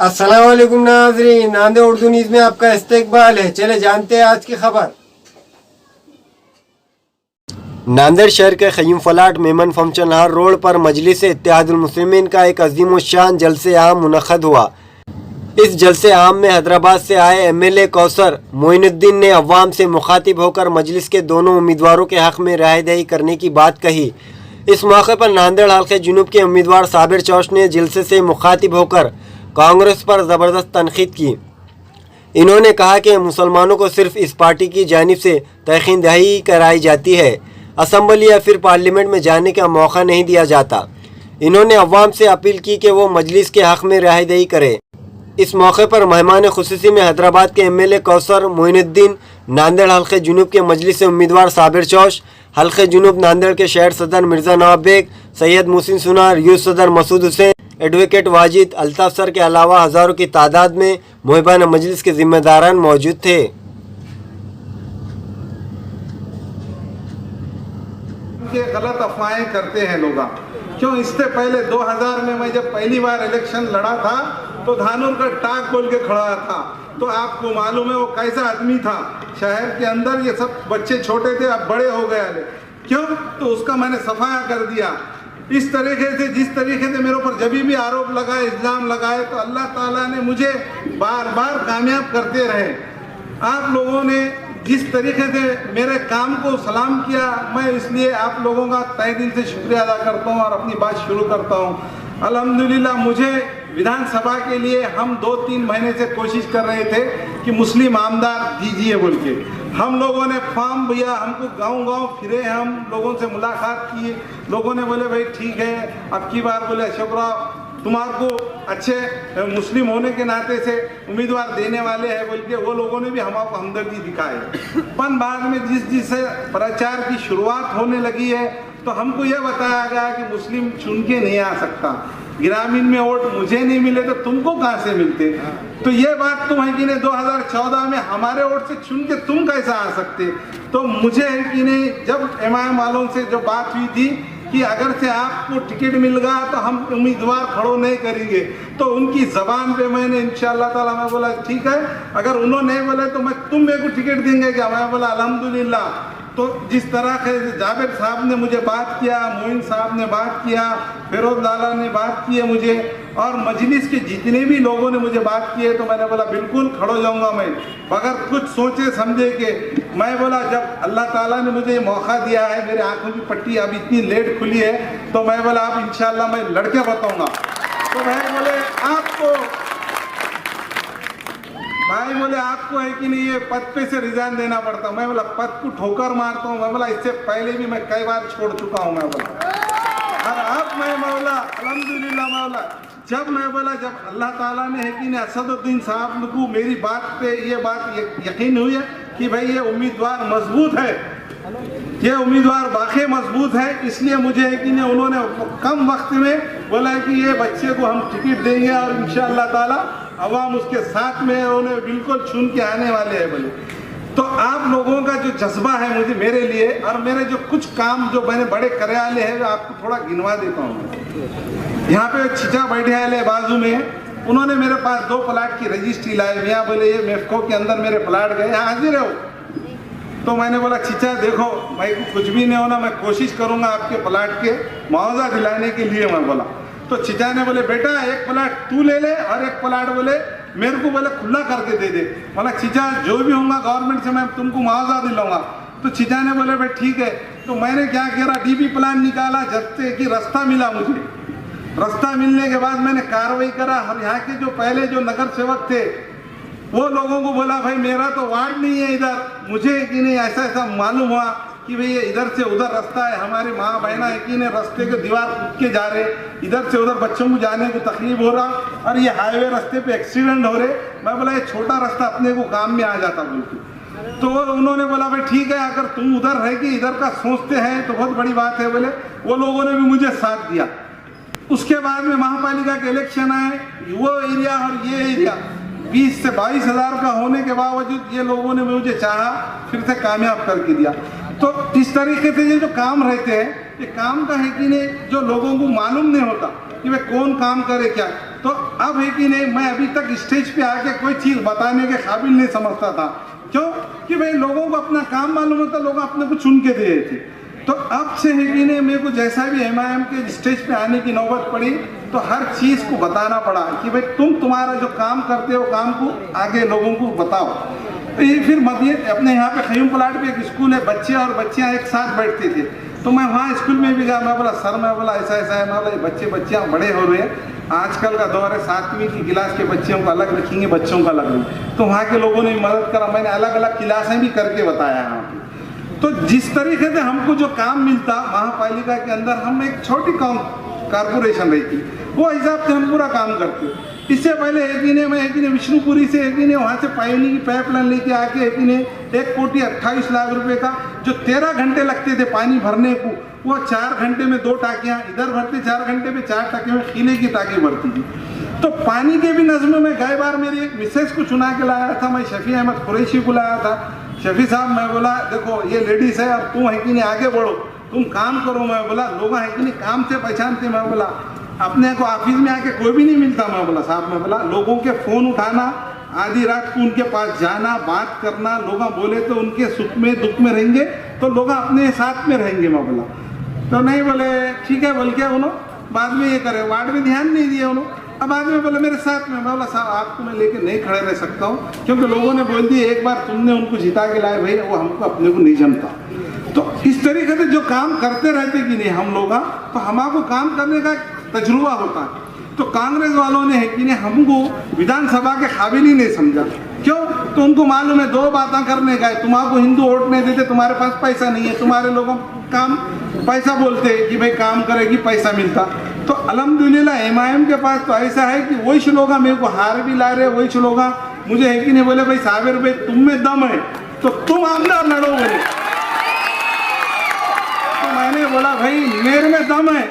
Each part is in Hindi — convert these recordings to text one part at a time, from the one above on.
अस्सलाम वालेकुम नाज़रीन, नांदे उर्दू न्यूज़ में आपका इस्तकबाल है। चले जानते हैं आज की खबर। नांदेड़ शहर के खयूम फलाट मेमन फंक्शन हॉल रोड पर मजलिस इत्तेहादुल मुस्लिमीन का एक अजीम शान जलसे आम मुनक़द हुआ। इस जलसे आम में हैदराबाद से आए एमएलए कौसर मोइनुद्दीन ने अवाम से मुखातिब होकर मजलिस के दोनों उम्मीदवारों के हक़ में राय दही करने की बात कही। इस मौके पर नांदेड़ हल्के जुनूब के उम्मीदवार साबिर चौश ने जलसे से मुखातिब होकर कांग्रेस पर ज़बरदस्त तनकीद की। इन्होंने कहा कि मुसलमानों को सिर्फ इस पार्टी की जानिब से तहक़ीनदही कराई जाती है, असम्बली या फिर पार्लियामेंट में जाने का मौका नहीं दिया जाता। इन्होंने अवाम से अपील की कि वो मजलिस के हक़ में राय दही करें। इस मौके पर मेहमान खुसूसी में हैदराबाद के एमएलए कौसर मोइनुद्दीन, नांदेड़ हल्के जुनूब के मजलिस से उम्मीदवार साबिर चौश, हल्के जुनूब नांदेड़ के शहर सदर मिर्ज़ा नवाब बेग, सैयद मोहसिन सुनार, यूथ सदर मसूद हुसैन, एडवोकेट वाजिद, अल्ताफ सर के अलावा हज़ारों की तादाद में मुहिबान मजलिस के जिम्मेदारान मौजूद थे। गलत अफवाहें करते हैं लोग। क्यों? इससे पहले 2000 में मैं जब पहली बार इलेक्शन लड़ा था तो धानूर का टाक बोल के खड़ा था, तो आपको मालूम है वो कैसा आदमी था। शहर के अंदर ये सब बच्चे छोटे थे, अब बड़े हो गए। क्यों? तो उसका मैंने सफाया कर दिया। इस तरीके से जिस तरीके से मेरे ऊपर जब भी आरोप लगाए, इल्ज़ाम लगाए, तो अल्लाह ताला ने मुझे बार बार कामयाब करते रहे। आप लोगों ने जिस तरीके से मेरे काम को सलाम किया, मैं इसलिए आप लोगों का तहे दिल से शुक्रिया अदा करता हूं और अपनी बात शुरू करता हूं। अल्हम्दुलिल्लाह मुझे विधानसभा के लिए हम 2-3 महीने से कोशिश कर रहे थे कि मुस्लिम आमदार दीजिए बोल के। हम लोगों ने फॉर्म भैया, हमको गांव-गांव फिरे, हम लोगों से मुलाकात किए। लोगों ने बोले भाई ठीक है, अब की बार बोले अशोक राव तुम्हारे को अच्छे मुस्लिम होने के नाते से उम्मीदवार देने वाले हैं बोल के वो लोगों ने भी हमको हमदर्दी दिखाई। पर बाद में जिस प्रचार की शुरुआत होने लगी है तो हमको यह बताया गया कि मुस्लिम चुन के नहीं आ सकता, ग्रामीण में वोट मुझे नहीं मिले तो तुमको कहाँ से मिलते। तो ये बात तुम है कि नहीं 2014 में हमारे वोट से चुन के तुम कैसा आ सकते। तो मुझे है कि नहीं जब एमआईएम वालों से जो बात हुई थी कि अगर से आपको टिकट मिल गया तो हम उम्मीदवार खड़ो नहीं करेंगे, तो उनकी ज़बान पे मैंने इंशाअल्लाह ताला मैं बोला ठीक है, अगर उन्होंने नहीं बोले तो मैं तुम मेरे को टिकट देंगे क्या। मैं बोला अल्हम्दुलिल्लाह। तो जिस तरह के जाबिर साहब ने मुझे बात किया, मोइन साहब ने बात किया, फिरोज लाला ने बात की है मुझे, और मजलिस के जितने भी लोगों ने मुझे बात की है, तो मैंने बोला बिल्कुल खड़ो जाऊंगा मैं बगैर कुछ सोचे समझे के। मैं बोला जब अल्लाह ताला ने मुझे ये मौका दिया है, मेरे आंखों की पट्टी अब इतनी लेट खुली है, तो मैं बोला अब इंशाल्लाह मैं लड़के बताऊंगा। तो मैं बोले आपको है कि नहीं ये पद पे से रिजाइन देना पड़ता। मैं बोला पद को ठोकर मारता हूँ। मैं बोला इससे पहले भी मैं कई बार छोड़ चुका हूँ। मैं बोला और अब मैं बोला अल्हम्दुलिल्लाह। मैं बोला जब अल्लाह ताला ने है कि नहीं असदुद्दीन साहब को मेरी बात पे ये बात यकीन हुई है कि भाई ये उम्मीदवार मजबूत है, ये उम्मीदवार वाकई मजबूत है, इसलिए मुझे है कि नहीं उन्होंने कम वक्त में बोला कि ये बच्चे को हम टिकट देंगे और इंशाअल्लाह ताला अवाम उसके साथ में उन्हें बिल्कुल चुन के आने वाले हैं बोले। तो आप लोगों का जो जज्बा है मुझे मेरे लिए और मेरे जो कुछ काम जो मैंने बड़े करे वाले हैं आपको थोड़ा गिनवा देता हूँ। यहाँ पे चिचा बैठे वाले बाजू में उन्होंने मेरे पास 2 प्लाट की रजिस्ट्री लाए। यहाँ बोले ये मेफको के अंदर मेरे प्लाट गए, यहाँ हाजिर है वो। तो मैंने बोला चिचा देखो भाई कुछ भी नहीं होना, मैं कोशिश करूँगा आपके प्लाट के मुआवजा दिलाने के लिए। मैं बोला तो चिचा ने बोले बेटा एक प्लाट तू ले ले और एक प्लाट बोले मेरे को बोले खुला करके दे दे। बोला चिचा जो भी होगा गवर्नमेंट से मैं तुमको मुआवजा दिलाऊंगा। तो चिचा ने बोले भाई ठीक है। तो मैंने क्या किया, डीपी प्लान निकाला, जब से कि रास्ता मिला मुझे। रास्ता मिलने के बाद मैंने कार्रवाई करा और यहाँ के जो पहले जो नगर सेवक थे वो लोगों को बोला भाई मेरा तो वार्ड नहीं है इधर, मुझे कि नहीं ऐसा मालूम हुआ कि भाई ये इधर से उधर रास्ता है, हमारी माँ बहना है कि नहीं रास्ते के दीवार कूद के जा रहे, इधर से उधर बच्चों को जाने को तकलीफ हो रहा और ये हाईवे रास्ते पे एक्सीडेंट हो रहे। मैं बोला ये छोटा रास्ता अपने को काम में आ जाता बिल्कुल। तो उन्होंने बोला भाई ठीक है अगर तुम उधर रह के इधर का सोचते हैं तो बहुत बड़ी बात है बोले। वो लोगों ने भी मुझे साथ दिया। उसके बाद में महापालिका के इलेक्शन आए, वो एरिया और ये एरिया 20 से 22 हज़ार का होने के बावजूद ये लोगों ने मुझे चाहा फिर से कामयाब करके दिया। तो इस तरीके से ये जो काम रहते हैं ये काम का है कि नहीं जो लोगों को मालूम नहीं होता कि वे कौन काम करे क्या। तो अब है कि नहीं, मैं अभी तक स्टेज पे आके कोई चीज़ बताने के काबिल नहीं समझता था। क्यों? कि भाई लोगों को अपना काम मालूम होता, लोग अपने को चुन के दिए थे। तो अब से है कि नहीं, मेरे को जैसा भी MIM के स्टेज पे आने की नौबत पड़ी तो हर चीज़ को बताना पड़ा कि भाई तुम्हारा जो काम करते हो काम को आगे लोगों को बताओ। तो ये फिर अपने यहाँ पे खयूम प्लाट पे एक स्कूल है, बच्चे और बच्चियाँ एक साथ बैठते थे। तो मैं वहाँ स्कूल में भी गया, मैं बोला सर, मैं बोला ऐसा ऐसा है, मैं बोला बच्चे बच्चियाँ बड़े हो रहे हैं, आजकल का दौर है, 7वीं की क्लास के बच्चों को अलग रखेंगे, बच्चों का अलग नहीं। तो वहाँ के लोगों ने मदद करा, मैंने अलग अलग क्लासें भी करके बताया यहाँ पे। तो जिस तरीके से हमको जो काम मिलता महापालिका के अंदर, हम एक छोटी कॉरपोरेशन रही थी, वो हिसाब से हम पूरा काम करते। इससे पहले एक ही ने विष्णुपुरी से वहाँ से पानी की पाइपलाइन लेके आके 1,28,00,000 रुपए का जो 13 घंटे लगते थे पानी भरने को, वो 4 घंटे में 2 टाकियाँ इधर भरते, 4 घंटे में 4 टाकियों में खीले की टाकी भरती थी। तो पानी के भी नज़्म में गए बार मेरी एक मिसेज को चुना के लाया था, मैं शफी अहमद कुरैशी को लाया था। शफी साहब, मैं बोला देखो ये लेडीज़ है और तुम है कि नहीं आगे बढ़ो, तुम काम करो। मैं बोला लोग है कि नहीं काम से पहचानते। मैं बोला अपने को ऑफिस में आके कोई भी नहीं मिलता। मैं बोला साहब, मैं बोला लोगों के फ़ोन उठाना, आधी रात को उनके पास जाना, बात करना, लोग बोले तो उनके सुख में दुख में रहेंगे तो लोग अपने साथ में रहेंगे। मैं बोला तो नहीं, बोले ठीक है बोल के उन्होंने बाद में ये करे, वार्ड में ध्यान नहीं दिया उन्होंने। अब बाद में बोले मेरे साथ में। मैं बोला साहब आपको मैं लेके नहीं खड़े रह सकता हूँ, क्योंकि लोगों ने बोल दिया एक बार तुमने उनको जिता के लाए भाई, वो हमको अपने को नहीं जमता। तो इस तरीके से जो काम करते रहते कि नहीं हम लोग, तो हमारे काम करने का तजुर्बा होता है। तो कांग्रेस वालों ने है कि नहीं हमको विधानसभा के काबिल ही नहीं समझा। क्यों? तो उनको मालूम है 2 बातें करने का है, तुम्हारे हिंदू वोट नहीं देते, तुम्हारे पास पैसा नहीं है, तुम्हारे लोगों काम पैसा बोलते हैं कि भाई काम करेगी पैसा मिलता। तो अल्हम्दुलिल्लाह MIM के पास तो ऐसा है कि वही लोग मेरे को हार भी ला रहे, वही लोग मुझे है कि नहीं बोले भाई साबिर भाई तुम में दम है तो तुम आमदार लड़ो बोले। तो मैंने बोला भाई मेरे में दम है,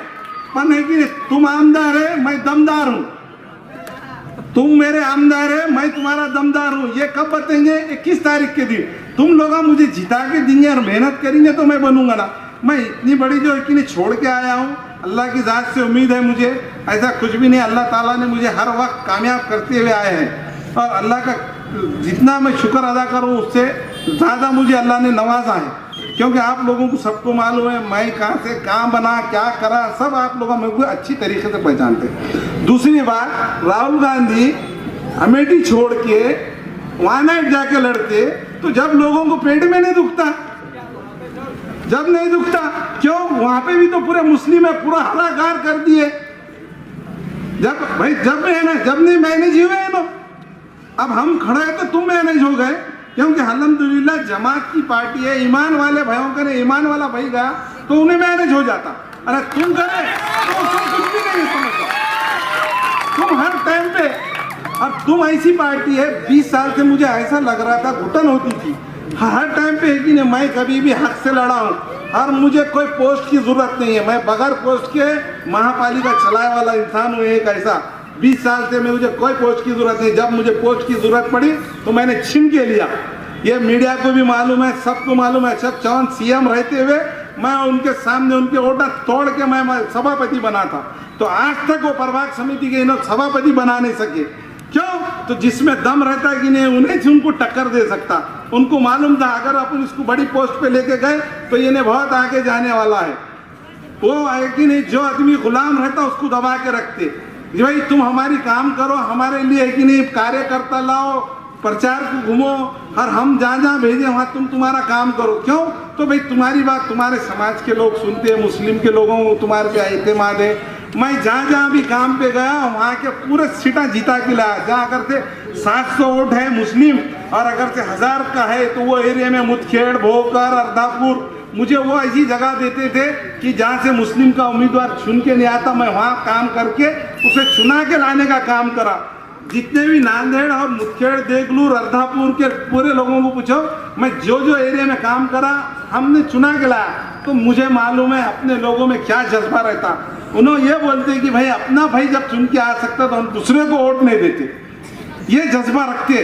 पर है कि तुम आमदार है, मैं दमदार हूँ। तुम मेरे आमदार है, मैं तुम्हारा दमदार हूँ। ये कब बतेंगे? 21 तारीख के दिन। तुम लोग मुझे जिता के देंगे और मेहनत करेंगे तो मैं बनूंगा ना। मैं इतनी बड़ी जो कि छोड़ के आया हूँ, अल्लाह की ज़ात से उम्मीद है मुझे ऐसा कुछ भी नहीं। अल्लाह ताला ने मुझे हर वक्त कामयाब करते हुए आए हैं और अल्लाह का जितना मैं शुक्र अदा करूँ उससे ज़्यादा मुझे अल्लाह ने नवाजा है। क्योंकि आप लोगों को सबको मालूम है मैं कहाँ से कहाँ बना, क्या करा, सब आप लोग मेरे को अच्छी तरीके से पहचानते हैं। दूसरी बात, राहुल गांधी अमेठी छोड़ के वायनाड जाके लड़ते तो जब लोगों को पेट में नहीं दुखता, जब नहीं दुखता क्यों? वहां पे भी तो पूरे मुस्लिम है, पूरा हालाकार कर दिए। जब भाई जब है ना, जब नहीं मैनेज हुए है ना, अब हम खड़े हैं तो तुम मैनेज हो गए। क्योंकि अल्हम्दुलिल्लाह जमात की पार्टी है, ईमान वाले भाइयों करे, ईमान वाला भाई गया तो उन्हें मैनेज हो जाता। अरे तुम करे तो उसको कुछ भी नहीं समझता। तुम हर टाइम पे, अब तुम ऐसी पार्टी है 20 साल से मुझे ऐसा लग रहा था घुटन होती थी हर टाइम पे है कि नहीं मैं कभी भी हक से लड़ा हूँ और मुझे कोई पोस्ट की जरूरत नहीं है। मैं बगैर पोस्ट के महापालिका चलाए वाला इंसान हूँ। एक ऐसा 20 साल से मुझे कोई पोस्ट की जरूरत नहीं। जब मुझे पोस्ट की जरूरत पड़ी तो मैंने छीन के लिया। ये मीडिया को भी मालूम है, सबको मालूम है। सब चौन CM रहते हुए मैं उनके सामने उनके ओटा तोड़ के मैं सभापति बना था। तो आज तक वो प्रभाग समिति के इन्होंने सभापति बना नहीं सके। क्यों? तो जिसमें दम रहता है कि नहीं उन्हें से उनको टक्कर दे सकता। उनको मालूम था अगर अपन इसको बड़ी पोस्ट पे लेके गए तो इन्हें बहुत आगे जाने वाला है। वो है कि नहीं, जो आदमी गुलाम रहता उसको दबा के रखते भाई तुम हमारी काम करो, हमारे लिए है कि नहीं कार्यकर्ता लाओ, प्रचार को घूमो और हम जहाँ जहाँ भेजे वहाँ तुम तुम्हारा काम करो। क्यों? तो भाई तुम्हारी बात तुम्हारे समाज के लोग सुनते हैं, मुस्लिम के लोगों को तुम्हारे पे एतमाद है। मैं जहाँ जहाँ भी काम पे गया वहाँ के पूरे सीटा जीता के लाया। जहाँ अगर से 700 वोट है मुस्लिम और अगर से 1000 का है तो वो एरिया में मुदखेड़, भोकर, अर्धापुर मुझे वो ऐसी जगह देते थे कि जहाँ से मुस्लिम का उम्मीदवार चुन के नहीं आता, मैं वहाँ काम करके उसे चुना के लाने का काम करा। जितने भी नांदेड़ और मुदखेड़, देगलूर, अर्धापुर के पूरे लोगों को पूछो, मैं जो जो एरिया में काम करा हमने चुना के लाया। तो मुझे मालूम है अपने लोगों में क्या जज्बा रहता। उन्होंने ये बोलते कि भाई अपना भाई जब चुन के आ सकता तो हम दूसरे को वोट नहीं देते। ये जज्बा रखते,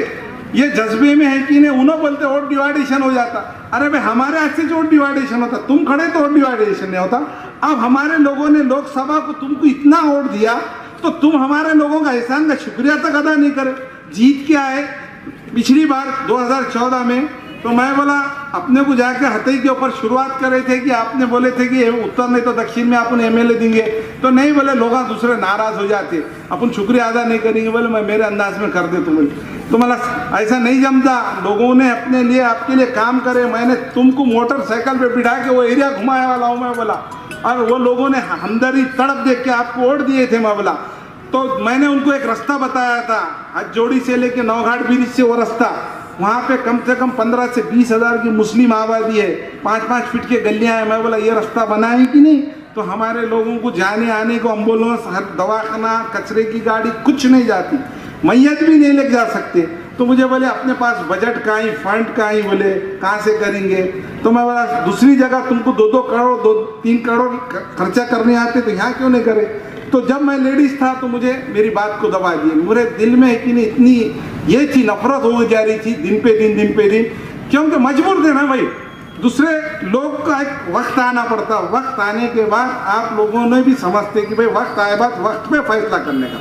ये जज्बे में है कि नहीं। उन्होंने बोलते वोट डिवाइडेशन हो जाता। अरे भाई हमारे हाथ से जो वोट डिवाइडेशन होता, तुम खड़े तो वोट डिवाइडेशन नहीं होता। अब हमारे लोगों ने लोकसभा को तुमको इतना वोट दिया तो तुम हमारे लोगों का एहसान का शुक्रिया तक अदा नहीं करे। जीत के आए पिछली बार 2014 में, तो मैं बोला अपने को जाकर हथई के ऊपर शुरुआत कर रहे थे कि आपने बोले थे कि उत्तर नहीं तो दक्षिण में अपन एमएलए देंगे, तो नहीं बोले लोग दूसरे नाराज हो जाते, अपन शुक्रिया अदा नहीं करेंगे। बोले मैं मेरे अंदाज में कर दे तो मतलब ऐसा नहीं जमता। लोगों ने अपने लिए आपके लिए काम करे। मैंने तुमको मोटरसाइकिल पे बिठा के वो एरिया घुमाया वाला हूँ मैं बोला, और वो लोगों ने हमदर्दी तड़प देख के आपको वोट दिए थे मैं बोला। तो मैंने उनको एक रास्ता बताया था, हथजोड़ी से लेके नौघाट ब्रिज से वो रास्ता, वहाँ पे कम से कम 15 से 20 हज़ार की मुस्लिम आबादी है, 5-5 फीट के गलियाँ हैं। मैं बोला ये रास्ता बनाए कि नहीं, तो हमारे लोगों को जाने आने को एम्बुलेंस, हर दवाखाना, कचरे की गाड़ी कुछ नहीं जाती, मैयत भी नहीं ले जा सकते। तो मुझे बोले अपने पास बजट का ही, फंड का ही, बोले कहाँ से करेंगे। तो मैं बोला दूसरी जगह तुमको 2-2 करोड़ 2-3 करोड़ खर्चा करने आते तो यहाँ क्यों नहीं करे। तो जब मैं लेडीज था तो मुझे मेरी बात को दबा दिए। मेरे दिल में कि नहीं इतनी ये थी, नफरत हो जा रही थी दिन पे दिन, क्योंकि मजबूर थे ना भाई, दूसरे लोग का एक वक्त आना पड़ता। वक्त आने के बाद आप लोगों ने भी समझते कि भाई वक्त आए बाद वक्त पे फैसला करने का,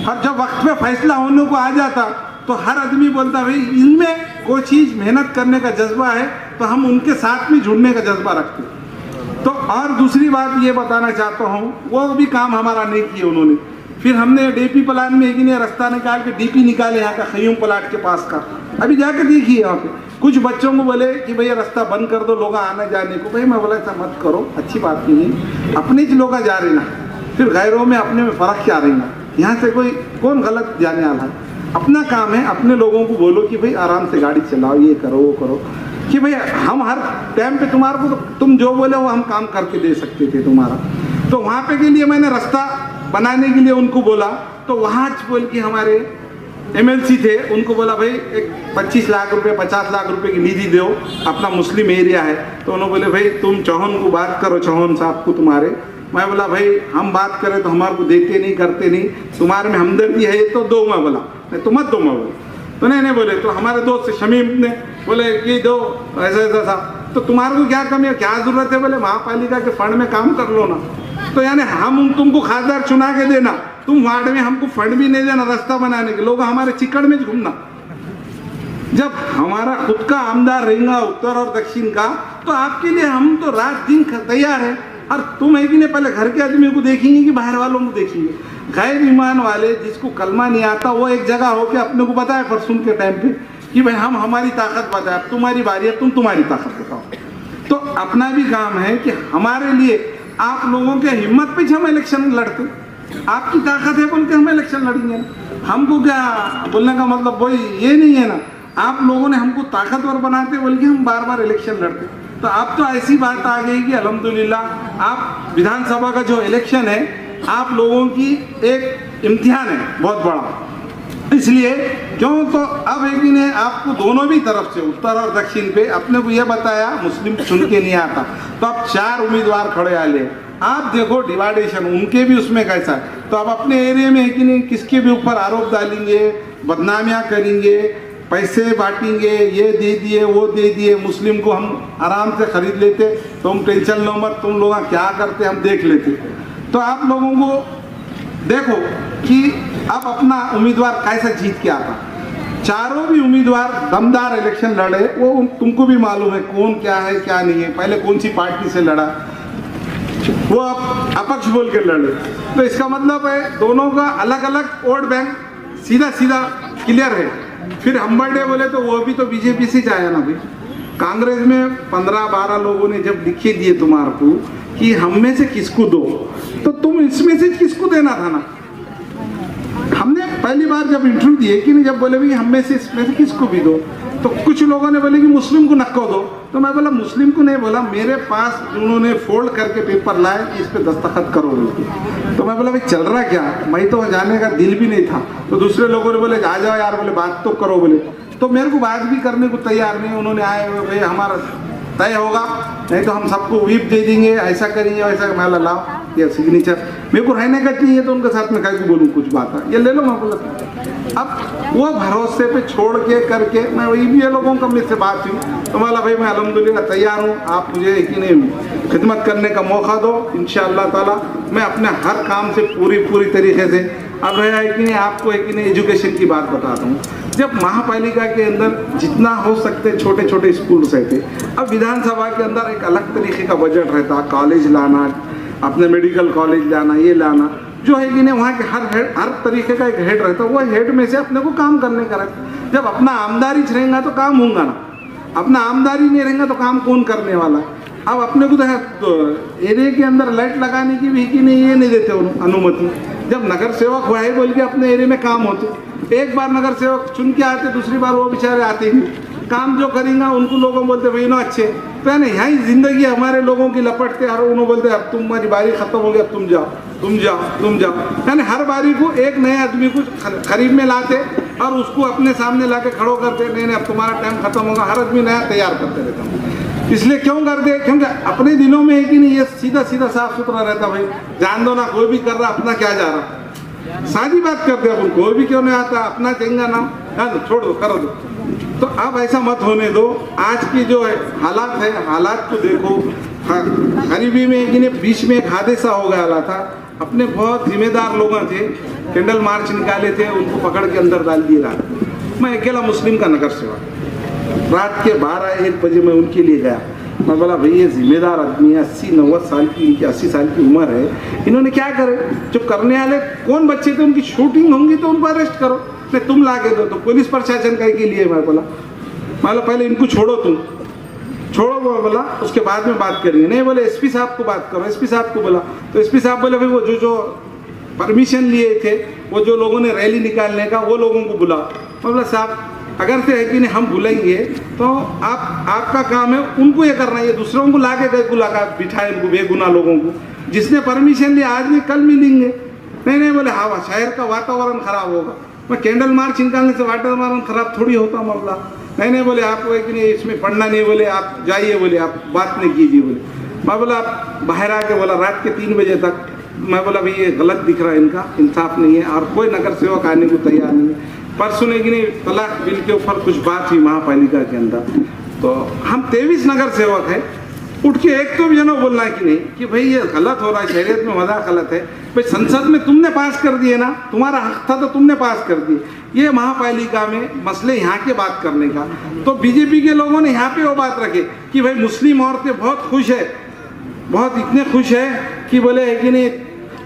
और जब वक्त पे फैसला होने को आ जाता तो हर आदमी बोलता भाई इनमें कोई चीज़ मेहनत करने का जज्बा है, तो हम उनके साथ में जुड़ने का जज्बा रखते। तो और दूसरी बात ये बताना चाहता हूँ, वो भी काम हमारा नहीं किए उन्होंने। फिर हमने डीपी प्लान में एक ने रास्ता निकाल के डीपी निकाले यहाँ का खयूम प्लाट के पास का, अभी जाकर देखिए यहाँ पे। कुछ बच्चों को बोले कि भैया रास्ता बंद कर दो लोग आने जाने को। भाई मैं बोला ऐसा मत करो, अच्छी बात नहीं है, अपने ज लोग जा रहे ना, फिर गैरों में अपने में फ़र्क क्या रही ना। यहाँ से कोई कौन गलत जाने वाला है, अपना काम है। अपने लोगों को बोलो कि भाई आराम से गाड़ी चलाओ, ये करो वो करो, कि भाई हम हर टाइम पे तुम्हारे को तुम जो बोले वो हम काम करके दे सकते थे तुम्हारा। तो वहाँ पे के लिए मैंने रास्ता बनाने के लिए उनको बोला, तो वहाँ बोल के हमारे एमएलसी थे, उनको बोला भाई एक 25 लाख रुपए 50 लाख रुपए की निधि दो, अपना मुस्लिम एरिया है। तो उन्होंने बोले भाई तुम चौहान को बात करो, चौहान साहब को तुम्हारे। मैं बोला भाई हम बात करें तो हमारे को देते नहीं करते नहीं, तुम्हारे में हमदर्दी है तो दो। मैं बोला नहीं तो मत दो। मैं बोला तो नहीं बोले। तो हमारे दोस्त शमीम ने बोले कि दो, ऐसा ऐसा था। तो तुम्हारे को क्या कमी है, क्या जरूरत है। बोले महापालिका के फंड में काम कर लो ना। तो यानी हम तुमको खासदार चुना के देना, तुम वार्ड में हमको फंड भी नहीं देना रास्ता बनाने के, लोग हमारे चिकड़ में घूमना। जब हमारा खुद का आमदार रहेगा उत्तर और दक्षिण का, तो आपके लिए हम तो रात दिन तैयार है। और तुम है कि नहीं पहले घर के आदमी को देखेंगे कि बाहर वालों को देखेंगे। गैर ईमान वाले जिसको कलमा नहीं आता वो एक जगह होकर अपने को बताए परसों के टाइम पे कि भाई हम हमारी ताकत बताए, तुम्हारी बारी है, तुम तुम्हारी ताकत बताओ। तो अपना भी काम है कि हमारे लिए आप लोगों के हिम्मत पे हम इलेक्शन लड़ते, आपकी ताकत है बोल के हम इलेक्शन लड़ेंगे। हमको क्या बोलने का मतलब वही ये नहीं है ना, आप लोगों ने हमको ताकतवर बनाते बोल के हम बार बार इलेक्शन लड़ते। तो अब तो ऐसी बात आ गई कि अल्हम्दुलिल्लाह आप विधानसभा का जो इलेक्शन है आप लोगों की एक इम्तिहान है बहुत बड़ा। इसलिए क्यों, तो अब एक ही ने आपको दोनों भी तरफ से उत्तर और दक्षिण पे अपने को ये बताया मुस्लिम चुन के नहीं आता, तो अब 4 उम्मीदवार खड़े आले। आप देखो डिवाइडेशन उनके भी उसमें कैसा है। तो अब अपने एरिया में है कि नहीं किसके भी ऊपर आरोप डालेंगे, बदनामियाँ करेंगे, पैसे बांटेंगे, ये दे दिए वो दे दिए। मुस्लिम को हम आराम से खरीद लेते, तुम टेंशन लो मत, तुम लोग क्या करते हम देख लेते। तो आप लोगों को देखो कि अब अपना उम्मीदवार कैसा जीत के आता। चारों भी उम्मीदवार दमदार इलेक्शन लड़े, वो तुमको भी मालूम है कौन क्या है क्या नहीं है, पहले कौन सी पार्टी से लड़ा, वो अब अपक्ष बोल के लड़े। तो इसका मतलब है दोनों का अलग अलग वोट बैंक सीधा सीधा क्लियर है। फिर हम्बर्डे बोले तो वो भी तो बीजेपी से जाया ना भाई। कांग्रेस में 15-12 लोगों ने जब लिखे दिए तुम्हारे को कि हम में से किसको दो, तो तुम इसमें से किसको देना था ना। हमने पहली बार जब इंटरव्यू दिए कि नहीं, जब बोले भाई हम में से इसमें से किसको भी दो, तो कुछ लोगों ने बोले कि मुस्लिम को नक्को दो। तो मैं बोला मुस्लिम को नहीं बोला, मेरे पास उन्होंने फोल्ड करके पेपर लाए कि इस पे दस्तखत करो। तो मैं बोला भाई चल रहा क्या, मैं तो जाने का दिल भी नहीं था। तो दूसरे लोगों ने बोले आ जाओ यार, बोले बात तो करो बोले। तो मेरे को बात भी करने को तैयार नहीं, उन्होंने आए भाई हमारा तय होगा, नहीं तो हम सबको व्हीप दे देंगे, ऐसा करेंगे वैसा। मैं लाओ ये सिग्नेचर, मेरे को रहने का चाहिए तो उनके साथ में कहीं को बोलूँ कुछ बात है, ये ले लो। मैं बोला अब वो भरोसे पे छोड़ के करके मैं वही भी ये लोगों का मुझसे बात हुई तो बोला भाई मैं अल्हम्दुलिल्लाह तैयार हूँ, आप मुझे कि नहीं खिदमत करने का मौका दो, इंशाअल्लाह ताला मैं अपने हर काम से पूरी तरीके से। अब है कि नहीं आपको एक नहीं एजुकेशन की बात बताता हूँ। जब महापालिका के अंदर जितना हो सकते छोटे छोटे स्कूल्स रहते, अब विधानसभा के अंदर एक अलग तरीके का बजट रहता, कॉलेज लाना, अपने मेडिकल कॉलेज लाना, ये लाना जो है कि नहीं वहाँ के हर तरीके का एक हेड रहता, वो हेड में से अपने को काम करने का रहता। जब अपना आमदारी रहेगा तो काम होगा ना, अपना आमदारी नहीं रहेगा तो काम कौन करने वाला है। अब अपने को तो एरिया के अंदर लाइट लगाने की भी कि नहीं ये नहीं देते अनुमति। जब नगर सेवक हुआ है बोल के अपने एरिया में काम होते, एक बार नगर सेवक चुन के आते, दूसरी बार वो बेचारे आते ही काम जो करेंगे उनको लोगों बोलते भाई ना अच्छे, तो है ना यहाँ ही जिंदगी हमारे लोगों की लपटते और उन्होंने बोलते अब तुम्हारी बारी खत्म हो गई, अब तुम जाओ। यानी हर बारी को एक नए आदमी को करीब में लाते और उसको अपने सामने ला के खड़ो करते, नहीं अब तुम्हारा टाइम खत्म होगा, हर आदमी नया तैयार करते रहता हूँ। इसलिए क्यों करते, क्योंकि अपने दिलों में है कि नहीं ये सीधा साफ सुथरा रहता, भाई जान दो ना, कोई भी कर रहा अपना क्या जा रहा, सादी बात करते अपन, कोई भी क्यों नहीं आता, अपना चेंगा ना, छोड़ दो, करो दो। तो अब ऐसा मत होने दो। आज की जो हालात है, हालात को देखो। गरीबी में कि नहीं बीच में एक हादसा हो गया था, अपने बहुत जिम्मेदार लोग थे, कैंडल मार्च निकाले थे, उनको पकड़ के अंदर डाल दिए रात। मैं अकेला मुस्लिम का नगर सेवक, रात के 12-1 बजे मैं उनके लिए गया। मैं बोला भाई ये जिम्मेदार आदमी है, 80-90 साल की, इनकी 80 साल की उम्र है, इन्होंने क्या करे, जो करने वाले कौन बच्चे थे उनकी शूटिंग होंगी तो उनको अरेस्ट करो, नहीं तुम ला के दो। तो पुलिस प्रशासन का के लिए मैं बोला पहले इनको छोड़ो, तुम छोड़ो, बोला उसके बाद में बात करेंगे। नहीं बोले एसपी साहब को बात करो, एसपी साहब को बोला तो एसपी साहब बोले भाई वो जो परमिशन लिए थे, वो जो लोगों ने रैली निकालने का, वो लोगों को बुला। बोला साहब अगर से है कि नहीं हम बुलाएंगे तो आपका काम है उनको ये करना, ये दूसरों को ला के लगा बिठाए उनको बेगुनाह लोगों को, जिसने परमिशन लिया आज नहीं कल मिलेंगे। नहीं बोले हाँ शहर का वातावरण खराब होगा, मैं कैंडल मार्च निकालने से वातावरण खराब थोड़ी होता मामला। नहीं बोले आपको एक नहीं इसमें पढ़ना नहीं, बोले आप जाइए, बोले आप बात नहीं कीजिए। बोले मैं बोला आप बाहर आके, बोला रात के 3 बजे तक, मैं बोला भाई ये गलत दिख रहा है, इनका इंसाफ नहीं है और कोई नगर सेवक आने को तैयार नहीं है। परसों ने कि नहीं तलाक बिल के ऊपर कुछ बात हुई महापालिका के अंदर, तो हम 23 नगर सेवक है, उठ के एक तो भी जनो बोलना है कि नहीं कि भाई ये गलत हो रहा है, शरीयत में मजा गलत है। भाई संसद में तुमने पास कर दिए ना, तुम्हारा हक था तो तुमने पास कर दिए। ये महापालिका में मसले यहाँ के बात करने का, तो बीजेपी के लोगों ने यहाँ पे वो बात रखे कि भाई मुस्लिम औरतें बहुत खुश है, बहुत इतने खुश है कि बोले है कि नहीं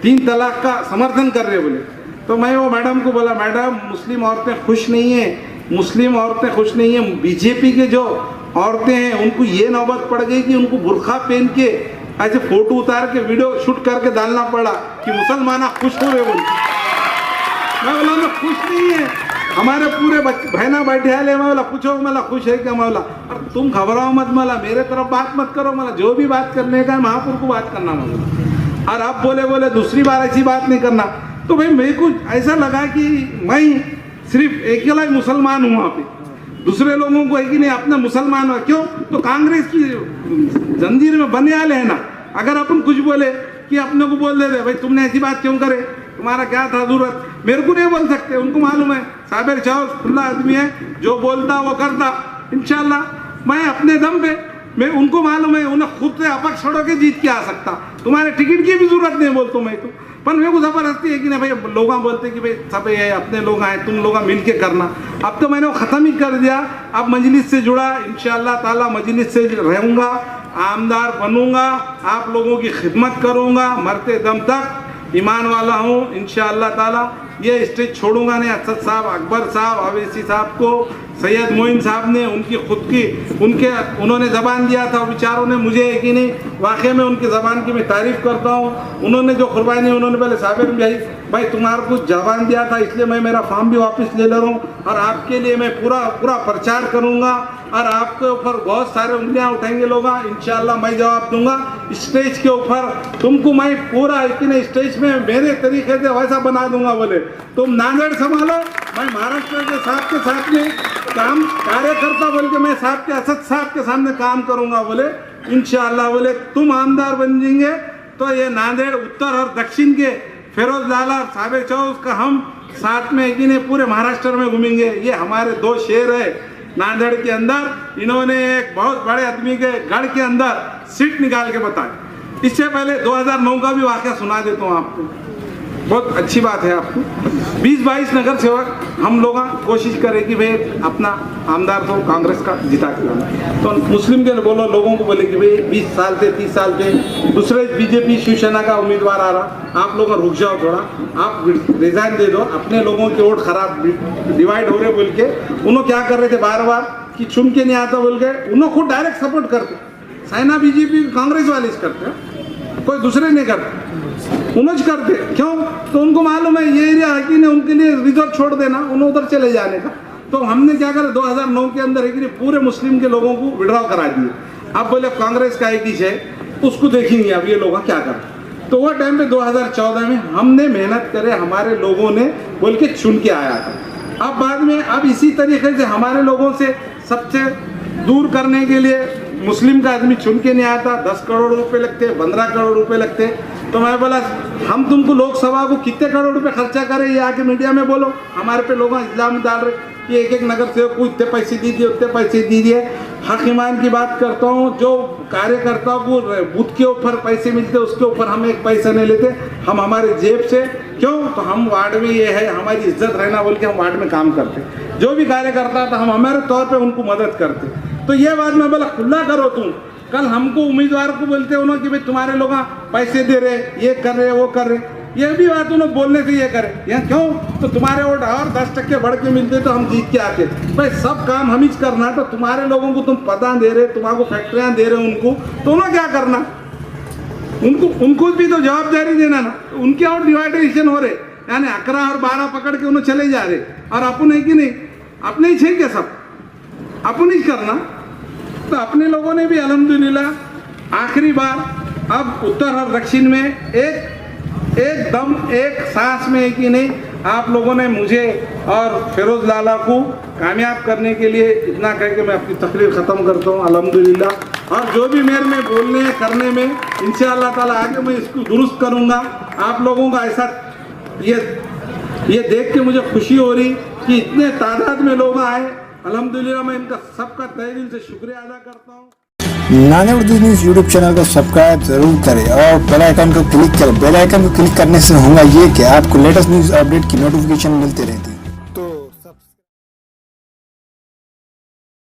3 तलाक का समर्थन कर रहे बोले। तो मैं वो मैडम को बोला मैडम मुस्लिम औरतें खुश नहीं है, मुस्लिम औरतें खुश नहीं है, बीजेपी के जो औरतें हैं उनको ये नौबत पड़ गई कि उनको बुर्खा पहन के ऐसे फोटो उतार के वीडियो शूट करके डालना पड़ा कि मुसलमान खुश हो रहे बोल। मैं बोला मैं खुश नहीं है, हमारे पूरे बहना बैठे हाले, मैं बोला पूछो मला खुश है क्या, मैं बोला और तुम घबराओ मत, मला मेरे तरफ बात मत करो, मला जो भी बात करने का है महापुर को बात करना बोला, और आप बोले दूसरी बार ऐसी बात नहीं करना। तो भाई मेरे को ऐसा लगा कि मैं सिर्फ अकेला ही मुसलमान हूँ वहाँ पे, दूसरे लोगों को है कि नहीं अपना मुसलमान हुआ क्यों, तो कांग्रेस की जंजीर में बने वाले हैं ना। अगर अपन कुछ बोले कि अपने को बोल देते भाई तुमने ऐसी बात क्यों करे, तुम्हारा क्या था जरूरत, मेरे को नहीं बोल सकते, उनको मालूम है साबिर चाहो खुला आदमी है, जो बोलता वो करता। इंशाल्लाह मैं अपने दम पे, मैं उनको मालूम है उन्हें खुद से अपक्ष छोड़ो के जीत के आ सकता, तुम्हारे टिकट की भी जरूरत नहीं बोलता मैं तो, पर मेरे को जबरदस्ती है कि नहीं भाई लोग बोलते कि भाई सब ये अपने लोग आए, तुम लोग मिल के करना। अब तो मैंने वो ख़त्म ही कर दिया, अब मजलिस से जुड़ा, इंशाअल्लाह ताला मजलिस से रहूँगा, आमदार बनूँगा, आप लोगों की खिदमत करूँगा, मरते दम तक ईमान वाला हूँ इंशाअल्लाह ताला। ये स्टेज छोड़ूंगा नहीं। असद साहब, अकबर साहब, अवैसी साहब को, सैयद मोइन साहब ने उनकी खुद की उन्होंने ज़बान दिया था, विचारों ने मुझे कि नहीं वाकई में उनकी ज़बान की मैं तारीफ़ करता हूँ। उन्होंने जो कुर्बानी उन्होंने पहले साबिर भाई तुम्हारे को ज़बान दिया था, इसलिए मैं मेरा फॉर्म भी वापस ले रहा हूँ और आपके लिए मैं पूरा प्रचार करूँगा और आपके ऊपर बहुत सारे उंगलियाँ उठाएंगे लोग, इंशाअल्लाह मैं जवाब दूंगा स्टेज के ऊपर। तुमको मैं पूरा इतने स्टेज में मेरे तरीके से वैसा बना दूंगा, बोले तुम नांदेड़ संभालो, मैं महाराष्ट्र के साथ में काम कार्यकर्ता बोल के मैं साहब के असद साहब के सामने काम करूंगा, बोले इंशाअल्लाह। बोले तुम आमदार बन जाएंगे तो ये नांदेड़ उत्तर और दक्षिण के फिरोज लाला साबिर चौक का हम साथ में कि नहीं पूरे महाराष्ट्र में घूमेंगे। ये हमारे 2 शहर है, नांदेड़ के अंदर इन्होंने एक बहुत बड़े आदमी के गढ़ के अंदर सीट निकाल के बताई। इससे पहले 2009 का भी वाकया सुना देता हूँ आपको, बहुत अच्छी बात है आपको। 20-22 नगर सेवक हम लोग कोशिश करें कि भाई अपना आमदार तो कांग्रेस का जिता के लाना, तो मुस्लिम के बोलो लोगों को बोले कि भाई 20 साल से 30 साल से दूसरे बीजेपी शिवसेना का उम्मीदवार आ रहा, आप लोग रुक जाओ थोड़ा, आप रिजाइन दे दो, अपने लोगों के वोट खराब डिवाइड हो रहे बोल के उन्होंने क्या कर रहे थे बार बार कि चुन के नहीं आता बोल के उन्होंने खुद डायरेक्ट सपोर्ट करते। साइना बीजेपी कांग्रेस वाले करते, कोई दूसरे नहीं करते, उन्होंने करते। क्यों? तो उनको मालूम है ये एरिया है कि नहीं, उनके लिए रिजर्व छोड़ देना, उन्हें उधर चले जाने का। तो हमने क्या करा 2009 के अंदर है कि पूरे मुस्लिम के लोगों को विड्रॉ करा दिए। अब बोले कांग्रेस का एक ही है, उसको देखेंगे अब ये लोग क्या कर। तो वह टाइम पे 2014 में हमने मेहनत करे, हमारे लोगों ने बोल के चुन के आया था। अब बाद में अब इसी तरीके से हमारे लोगों से सबसे दूर करने के लिए मुस्लिम का आदमी चुन के नहीं आता, 10 करोड़ रुपए लगते, 15 करोड़ रुपए लगते। तो मैं बोला हम तुमको लोकसभा को कितने करोड़ रुपए खर्चा करें, ये आके मीडिया में बोलो। हमारे पे लोग इल्जाम डाल रहे कि एक नगर सेवक को इतने पैसे दीजिए, उतने पैसे दीजिए। हक ईमान की बात करता हूँ, जो कार्यकर्ताओं को बूथ के ऊपर पैसे मिलते उसके ऊपर हम एक पैसा नहीं लेते, हम हमारे जेब से। क्यों? तो हम वार्ड में ये है हमारी इज्जत रहना बोल के हम वार्ड में काम करते, जो भी कार्यकर्ता था हम हमारे तौर पर उनको मदद करते। तो ये बात मैं बोला खुला करो तुम। कल हमको उम्मीदवार को बोलते उन्होंने कि भाई तुम्हारे लोग पैसे दे रहे, ये कर रहे, वो कर रहे, ये भी बात उन्होंने बोलने से ये करे। यहाँ क्यों? तो तुम्हारे वोट और 10% बढ़ के मिलते तो हम जीत के आते। भाई सब काम हम ही करना, तो तुम्हारे लोगों को तुम पता दे रहे, तुम्हारे फैक्ट्रियाँ दे रहे उनको, तो उन्होंने क्या करना? उनको भी तो जवाबदारी देना ना। उनके और डिवाइडेशन हो रहे, यानी 11 और 12 पकड़ के उन्हें चले जा रहे, और अपन है कि नहीं, अपने ही छे क्या सब अपन ही करना। तो अपने लोगों ने भी अल्हम्दुलिल्लाह आखिरी बार अब उत्तर और दक्षिण में एकदम एक सांस में है कि नहीं, आप लोगों ने मुझे और फिरोज लाला को कामयाब करने के लिए इतना कह के मैं अपनी तकरीर ख़त्म करता हूँ अल्हम्दुलिल्लाह। और जो भी मेरे में बोलने करने में इंशाअल्लाह ताला आगे मैं इसको दुरुस्त करूँगा। आप लोगों का ऐसा ये देख के मुझे खुशी हो रही कि इतने तादाद में लोग आए, अल्हम्दुलिल्लाह मैं इनका सबका तहे दिल से शुक्रिया अदा करता हूँ। नाने उर्दू न्यूज़ यूट्यूब चैनल को सब्सक्राइब जरूर करें और बेल आइकन को क्लिक करें। बेल आइकन को क्लिक करने से होगा ये कि आपको लेटेस्ट न्यूज़ अपडेट की नोटिफिकेशन मिलती रहती है।